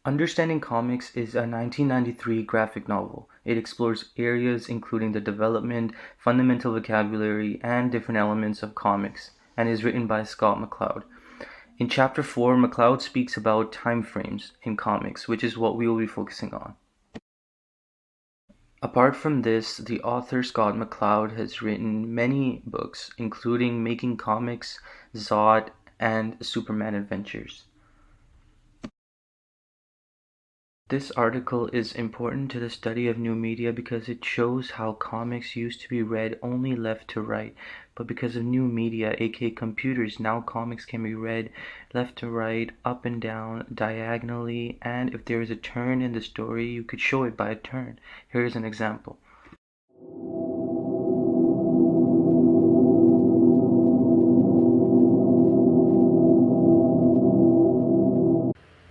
Understanding Comics is a 1993 graphic novel. It explores areas including the development, fundamental vocabulary, and different elements of comics, and is written by Scott McCloud. In Chapter 4, McCloud speaks about time frames in comics, which is what we will be focusing on. Apart from this, the author Scott McCloud has written many books, including Making Comics, Zod, and Superman Adventures. This article is important to the study of new media because it shows how comics used to be read only left to right, but because of new media, aka computers, now comics can be read left to right, up and down, diagonally, and if there is a turn in the story, you could show it by a turn. Here is an example.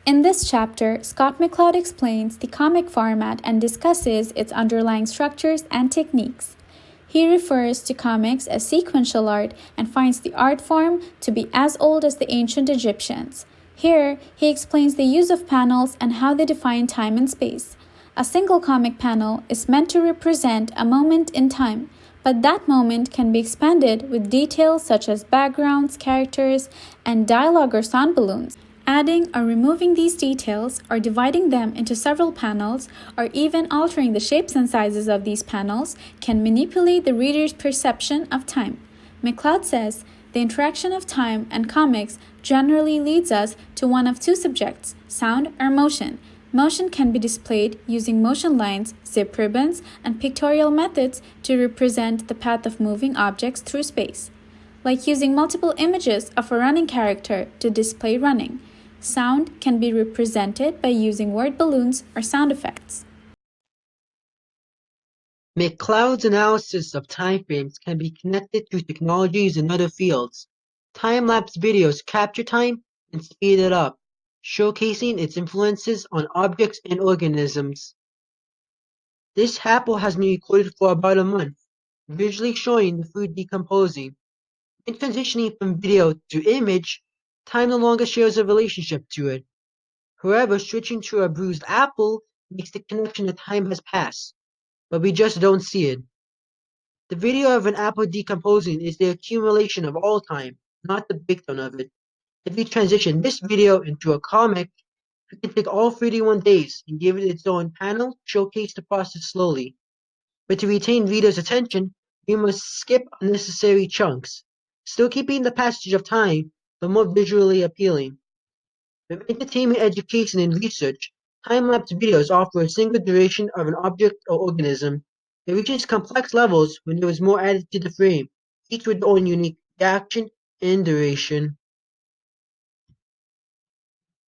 In this chapter, Scott McCloud explains the comic format and discusses its underlying structures and techniques. He refers to comics as sequential art and finds the art form to be as old as the ancient Egyptians. Here, he explains the use of panels and how they define time and space. A single comic panel is meant to represent a moment in time, but that moment can be expanded with details such as backgrounds, characters, and dialogue or sound balloons. Adding or removing these details, or dividing them into several panels, or even altering the shapes and sizes of these panels can manipulate the reader's perception of time. McCloud says, the interaction of time and comics generally leads us to one of two subjects, sound or motion. Motion can be displayed using motion lines, zip ribbons, and pictorial methods to represent the path of moving objects through space, like using multiple images of a running character to display running. Sound can be represented by using word balloons or sound effects. McCloud's analysis of time frames can be connected to technologies in other fields. Time-lapse videos capture time and speed it up, showcasing its influences on objects and organisms. This apple has been recorded for about a month, visually showing the food decomposing. When transitioning from video to image, time no longer shares a relationship to it. However, switching to a bruised apple makes the connection that time has passed, but we just don't see it. The video of an apple decomposing is the accumulation of all time, not the breakdown of it. If we transition this video into a comic, we can take all 31 days and give it its own panel to showcase the process slowly. But to retain readers' attention, we must skip unnecessary chunks, still keeping the passage of time, but more visually appealing. From entertainment, education, and research, time-lapse videos offer a single duration of an object or organism. It reaches complex levels when there is more added to the frame, each with their own unique reaction and duration.